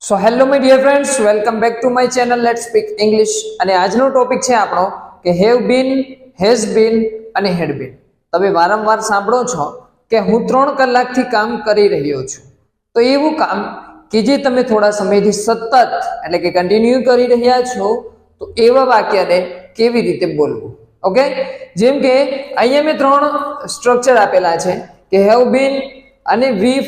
So hello my dear friends, welcome back to my channel let's speak English. અને આજનો topic છે આપણો કે હેવ બીન, હેઝ બીન અને હેડ બીન. તમે વારંવાર સાંભળો છો કે હું 3 કલાકથી કામ કરી રહ્યો છું. તો એવું કામ કે જે તમે થોડા સમયથી સતત એટલે કે કન્ટિન્યુ કરી રહ્યા છો, તો એવા વાક્યને કેવી રીતે બોલવું. ઓકે, જેમ કે અહીંયા મેં 3 સ્ટ્રક્ચર આપેલા છે કે હેવ બીન અને વી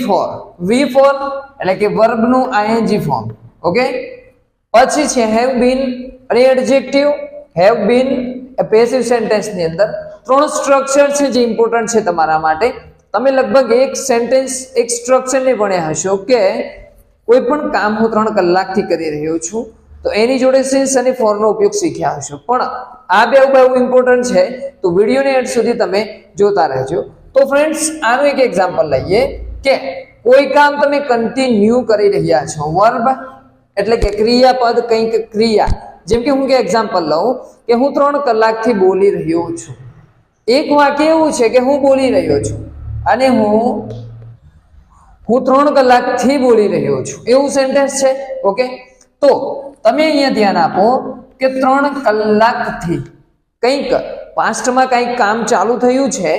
ફોર એટલે કે વર્બ નું ing ફોર્મ. ઓકે, પછી છે હેવ બીન અને adjective. Have been A passive sentence ની અંદર 3 સ્ટ્રક્ચર છે જે ઇમ્પોર્ટન્ટ છે તમારા માટે. તમે લગભગ એક સેન્ટેન્સ એક સ્ટ્રક્ચર ને ભણ્યા હશો કે કોઈ પણ કામ હું 3 કલાકથી કરી રહ્યો છું, તો એની જોડે સિન્સ અને ફોર નો ઉપયોગ શીખ્યા હશો. પણ આ બે બહુ ઇમ્પોર્ટન્ટ છે, તો વિડીયોને એન્ડ સુધી તમે જોતા રહેજો. તો ફ્રેન્ડ્સ, આનું એક એક્ઝામ્પલ લઈએ કે કોઈ કામ તમે કન્ટિન્યુ કરી રહ્યા છો. વર્બ એટલે કે ક્રિયાપદ, કંઈક ક્રિયા. જેમ કે હું કે એક્ઝામ્પલ લઉં કે હું 3 કલાકથી બોલી રહ્યો છું. એક વાક્ય એવું છે કે હું બોલી રહ્યો છું અને હું 3 કલાકથી બોલી રહ્યો છું, એવું સેન્ટેન્સ છે. ઓકે, તો તમે અહીંયા ધ્યાન આપો કે 3 કલાકથી કંઈક પાસ્ટમાં કંઈક કામ ચાલુ થયું છે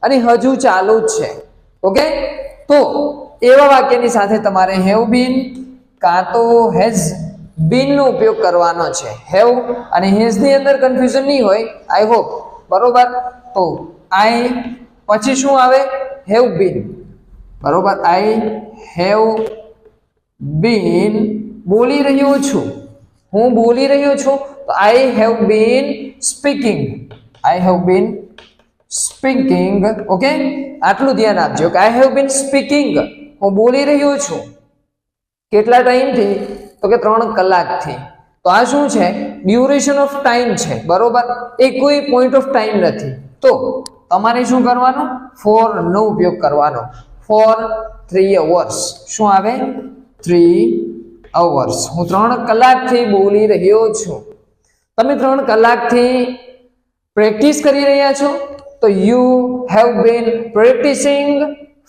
અને હજુ ચાલુ જ છે. ઓકે, તો એવા વાક્યની સાથે તમારે હેવ બીન કાં તો હેઝ બીન નો ઉપયોગ કરવાનો છે. હેવ અને હેઝ ની અંદર કન્ફ્યુઝન નહીં હોય, આઈ હોપ. બરોબર, તો આઈ પછી શું આવે? Have been. બરોબર, આઈ હેવ બીન બોલી રહ્યો છું, હું બોલી રહ્યો છું, તો I have been speaking. I have been speaking. Okay, આટલું ધ્યાન આપજો કે આઈ હેવ બીન સ્પીકિંગ, હું બોલી રહ્યો છું. કેટલા ટાઈમથી? તો કે 3 કલાકથી. તો આ શું છે? ડ્યુરેશન ઓફ ટાઈમ છે. બરોબર, એ કોઈ પોઈન્ટ ઓફ ટાઈમ નથી. તો તમારે શું કરવાનું? ફોર નો ઉપયોગ કરવાનો. For 3 hours. શું આવે? 3 અવર્સ. હું 3 કલાકથી બોલી રહ્યો છું. તમે 3 કલાકથી પ્રેક્ટિસ કરી રહ્યા છો, તો you have been practicing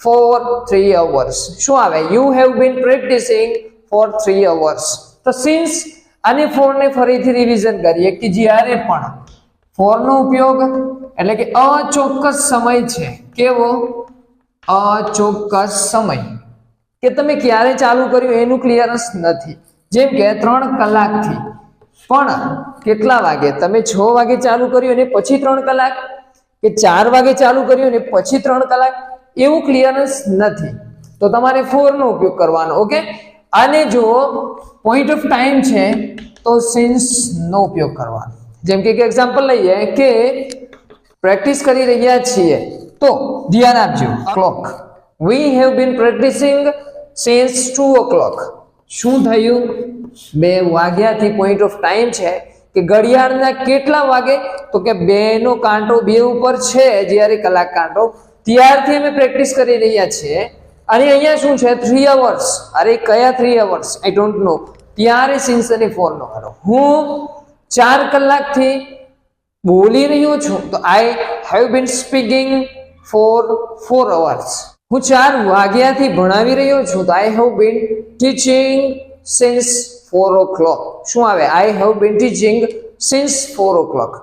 for 3 hours. શું આવે? You have been practicing for 3 hours. તો સિન્સ અને ફોર ને ફરીથી રિવિઝન કરીએ કે જ્યારે પણ ફોર નો ઉપયોગ એટલે કે અચોક્કસ સમય છે. કેવો? અચોક્કસ સમય, કે તમે ક્યારે ચાલુ કર્યું એનું ક્લિયરન્સ નથી. જેમ કે 3 કલાકથી, પણ કેટલા વાગે? તમે 6 વાગે ચાલુ કર્યું અને પછી 3 કલાક, કે 4 વાગે ચાલુ કર્યું અને પછી 3 કલાક, એવું ક્લિયરન્સ નથી. તો તમારે ફોર નો ઉપયોગ કરવાનો. ઓકે, અને જો પોઈન્ટ ઓફ ટાઈમ છે તો સિન્સ નો ઉપયોગ કરવાનો. જેમ કે એક્ઝામ્પલ લઈએ કે પ્રેક્ટિસ કરી રહ્યા છીએ, તો ધ્યાન આપજો. Clock, we have been practising since 2 o'clock. શું થયું? 2 વાગ્યાથી પોઈન્ટ ઓફ ટાઈમ છે કે ઘડિયાળના કેટલા વાગે? તો કે 2 નો કાંટો 2 ઉપર છે, જ્યારે કલાક કાંટો, ત્યારથી અમે પ્રેક્ટિસ કરી રહ્યા છીએ. અને અહીંયા શું છે? 3 અવર્સ. અરે કયા 3 અવર્સ? I don't know. ત્યારે સિન્સ અને ફોર નો કરો. હું 4 કલાકથી બોલી રહ્યો છું, તો I have been speaking for 4 hours. હું 4 વાગ્યાથી ભણાવી રહ્યો છું, તો I have been teaching since 4 o'clock. શું આવે? I have been teaching since 4 o'clock.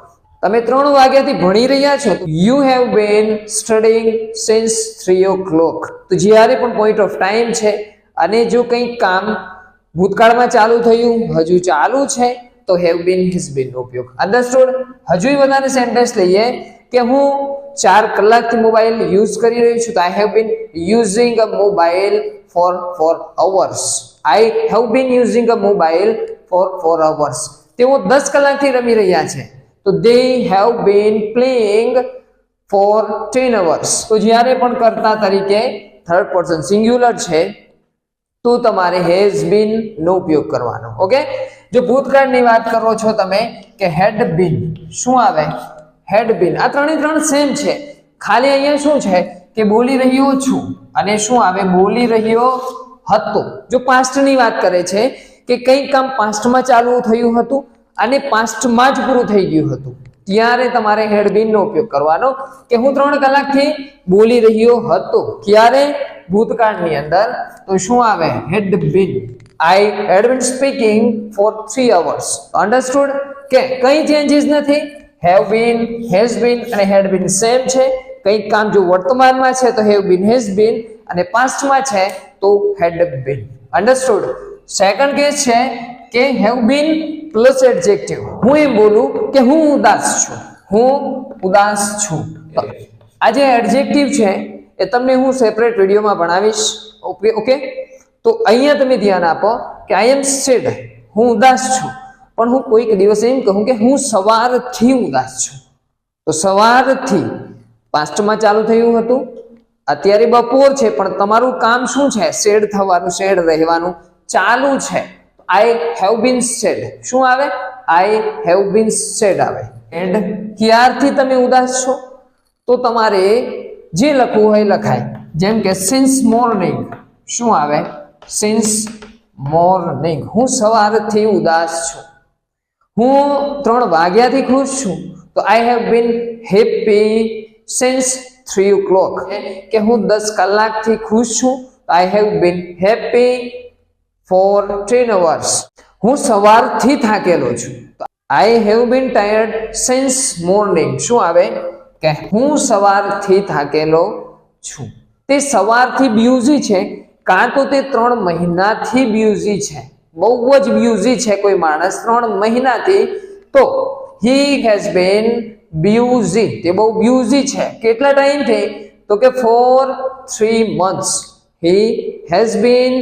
તમે 3 વાગ્યાથી ભણી રહ્યા છો, you have been studying since 3 o'clock. તો જ્યારે પણ પોઈન્ટ ઓફ ટાઈમ છે અને જો કંઈક કામ ભૂતકાળમાં ચાલુ થયું, હજુ ચાલુ છે, તો હેવ બીન હેઝ બીન નો ઉપયોગ. અન્ડરસ્ટુડ? હજુ વધારે સેન્ટેન્સ લઈએ કે હું 4 કલાકથી મોબાઈલ યુઝ કરી રહ્યો છું, તો I have been using a mobile for 4 hours. I have been using a mobile for 4 hours. તેઓ 10 કલાકથી રમી રહ્યા છે, તો they have been playing for 10 hours. તો જ્યારે પણ કર્તા તરીકે થર્ડ પર્સન સિંગ્યુલર છે, તો તમારે હેઝ બીન નો ઉપયોગ કરવાનો. ઓકે, જો ભૂતકાળની વાત કરો છો તમે કે હેડ બીન. શું આવે? હેડ બીન. આ 3 સેમ છે, ખાલી અહીંયા શું છે કે બોલી રહ્યો છું અને શું આવે? બોલી રહ્યો હતો. જો પાસ્ટની વાત કરે છે કે કંઈક કામ પાસ્ટમાં ચાલુ થયું હતું અને પાસ્ટમાં જ પૂરું થઈ ગયું હતું, ત્યારે તમારે હેડ બીન નો ઉપયોગ કરવાનો કે હું 3 કલાકથી બોલી રહ્યો હતો. ક્યારે? ભૂતકાળની અંદર. તો શું આવે? હેડ બીન. I had been speaking for 3 hours. Understood? કે કઈ ચેન્જીસ નથી. have been, has been અને had been સેમ છે. કઈ કામ જો વર્તમાનમાં છે તો have been, has been અને પાસ્ટમાં છે તો had been. Understood? Second case છે કે have been પ્લસ એડજેક્ટિવ. હું એમ બોલું કે હું ઉદાસ છું. હું ઉદાસ છું. આ જે એડજેક્ટિવ છે એ તમને હું સેપરેટ વિડીયોમાં ભણાવીશ. ઓકે. તો અહીંયા તમે ધ્યાન આપો કે આઈ એમ સેડ, હું ઉદાસ છું. પણ હું કોઈક દિવસ એમ કહું કે હું સવારથી ઉદાસ છું. તો સવારથી પાસ્ટમાં ચાલુ થયું હતું, અત્યારે બપોર છે પણ તમારું કામ શું છે? સેડ થવાનું, સેડ રહેવાનું ચાલુ છે. આઈ હેવ બીન સેડ શું આવે? આઈ હેવ બીન સેડ આવે. એન્ડ ક્યારથી તમે ઉદાસ છો? તો તમારે જે લખવું હોય લખાય. જેમ કે સિન્સ મોર્નિંગ શું આવે? Since morning. હું સવારથી ઉદાસ છું. હું 3 વાગ્યાથી ખુશ છું. તો I have bin happy since 3 o'clock. કે હું 10 કલાકથી ખુશ છું. આઈ have bin happy four 10 hours. હું સવારથી થાકેલો છું. આઈ have bin tired since morning શું આવે? કે હું સવારથી થાકેલો છું. તે સવારથી બ્યુઝી છે, કાં તો તે 3 મહિનાથી બ્યુઝી છે, બહુ જ બ્યુઝી છે કોઈ માણસ 3 મહિનાથી, તો હી હેઝ બીન બ્યુઝી. તે બહુ બ્યુઝી છે. કેટલા ટાઈમથી? તો કે for 3 months. He has been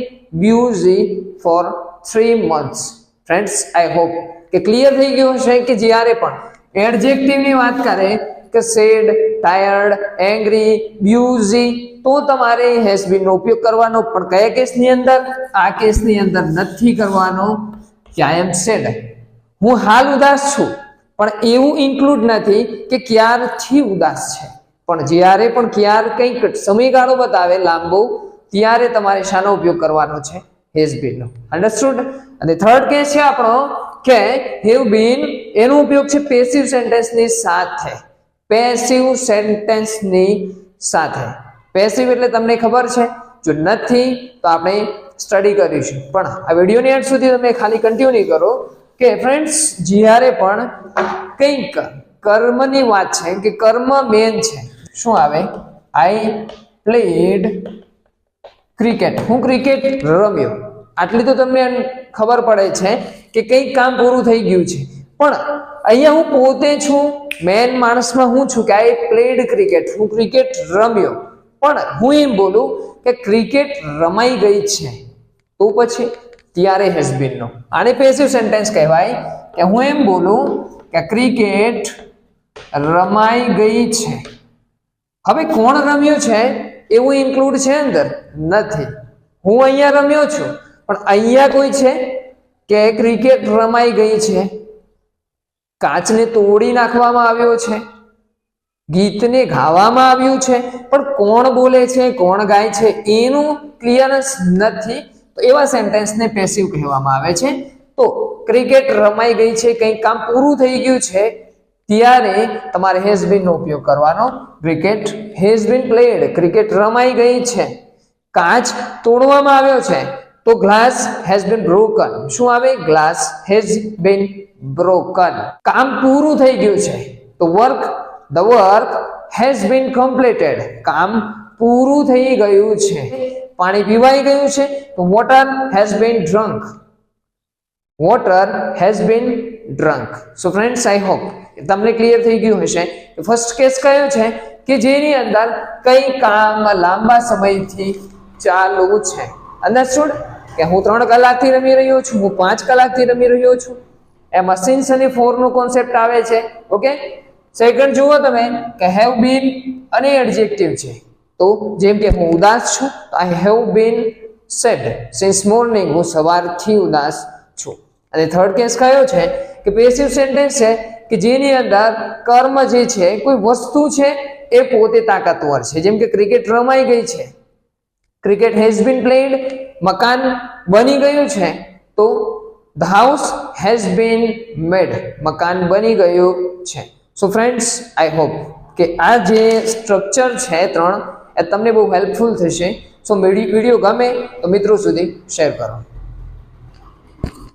busy for 3 months. Friends, I hope કે ક્લિયર થઈ ગયું હશે કે જ્યારે પણ એડજેક્ટિવની વાત કરે કે સેડ, ટાયર્ડ, એંગ્રી, બ્યુઝી, તો તમારે હેઝ બીન નો ઉપયોગ કરવાનો. પણ કયા કેસની અંદર? આ કેસની અંદર નથી કરવાનો કે આઈ એમ સેડ, હું હાલ ઉદાસ છું. પણ એવું ઇન્ક્લુડ નથી કે ક્યારથી ઉદાસ છે. પણ જ્યારે પણ ક્યાર કંઈક સમયગાળો બતાવે લાંબો, ત્યારે તમારે શાનો ઉપયોગ કરવાનો છે? હેઝ બીન નો. અન્ડરસ્ટુડ? અને થર્ડ કેસ છે આપણો કે હેવ બીન, એનો ઉપયોગ છે પેસિવ સેન્ટેન્સની સાથે. પેસિવ સેન્ટેન્સની સાથે. પેસિવ એટલે તમને ખબર છે, જો નથી તો આપણે સ્ટડી કરીશું. પણ આ વિડીયોની એન્ડ સુધી તમે ખાલી કન્ટિન્યુ કરો કે ફ્રેન્ડ્સ, જ્યારે પણ કંઈક કર્મની વાત છે કે કર્મ મેન છે, શું આવે? આઈ પ્લેડ ક્રિકેટ. હું ક્રિકેટ રમ્યો. આટલી તો તમને ખબર પડે છે કે કંઈક કામ પૂરું થઈ ગયું છે. પણ અહીંયા હું પોતે છું, મેન માણસમાં હું છું કે આઈ પ્લેડ ક્રિકેટ, હું ક્રિકેટ રમ્યો. પણ હું એમ બોલું કે ક્રિકેટ રમાઈ ગઈ છે, તો પછી ત્યારે હેઝ બીન નો. આને પેસિવ સેન્ટેન્સ કહેવાય. કે હું એમ બોલું કે ક્રિકેટ રમાઈ ગઈ છે. હવે કોણ રમ્યું છે એવું ઇન્ક્લુડ છે અંદર? નથી. હું અહીંયા રમ્યો છું, પણ અહીંયા કોઈ છે કે ક્રિકેટ રમાઈ ગઈ છે? કાચને તોડી નાખવામાં આવ્યો છે, ગીતને ગાવામાં આવ્યું છે, પણ કોણ બોલે છે, કોણ ગાય છે એનું ક્લિયરન્સ નથી. તો એવા સેન્ટેન્સને પેસિવ કહેવામાં આવે છે. તો ક્રિકેટ રમાઈ ગઈ છે, કંઈક કામ પૂરું થઈ ગયું છે, ત્યારે તમારે હેઝ બીન નો ઉપયોગ કરવાનો. Cricket has been played, cricket રમાઈ ગઈ છે. કાચ તોડવામાં આવ્યો છે, તો ગ્લાસ હેઝ બીન બ્રોકન. શું આવે? Glass has been broken. કામ પૂરું થઈ ગયું છે, તો the work has been completed. કામ પૂરું થઈ ગયું છે. પાણી પીવાઈ ગયું છે, તો water has been drunk. water has been drunk. So friends, I hope તમને ક્લિયર થઈ ગયું હશે. ફર્સ્ટ કેસ કયો છે કે જેની અંદર કઈ કામ લાંબા સમયથી ચાલુ છે. અંડરસ્ટુડ? કે હું 3 કલાકથી રમી રહ્યો છું, હું 5 કલાકથી રમી રહ્યો છું. એમાં સિન્સ અને ફોર નો કોન્સેપ્ટ આવે છે. ઓકે. સેકન્ડ જુઓ તમે કે હેવ બીન અને એડજેક્ટિવ છે. તો જેમ કે હું ઉદાસ છું, તો I have been sad since morning, હું સવારથી ઉદાસ છું. અને થર્ડ કેસ કયો છે કે પેસિવ સેન્ટેન્સ છે કે જેની અંદર કર્મ જે છે, કોઈ વસ્તુ છે એ પોતે તાકાતવર છે. જેમ કે ક્રિકેટ રમાઈ ગઈ છે, ક્રિકેટ હેઝ બીન પ્લેડ. મકાન બની ગયું છે, તો the house has been made. મકાન બની ગયું છે. સો ફ્રેન્ડ્સ, આઈ હોપ કે આ જે સ્ટ્રક્ચર છે 3 એ તમને બહુ હેલ્પફુલ થશે. સો વિડીયો ગમે તો મિત્રો સુધી શેર કરો.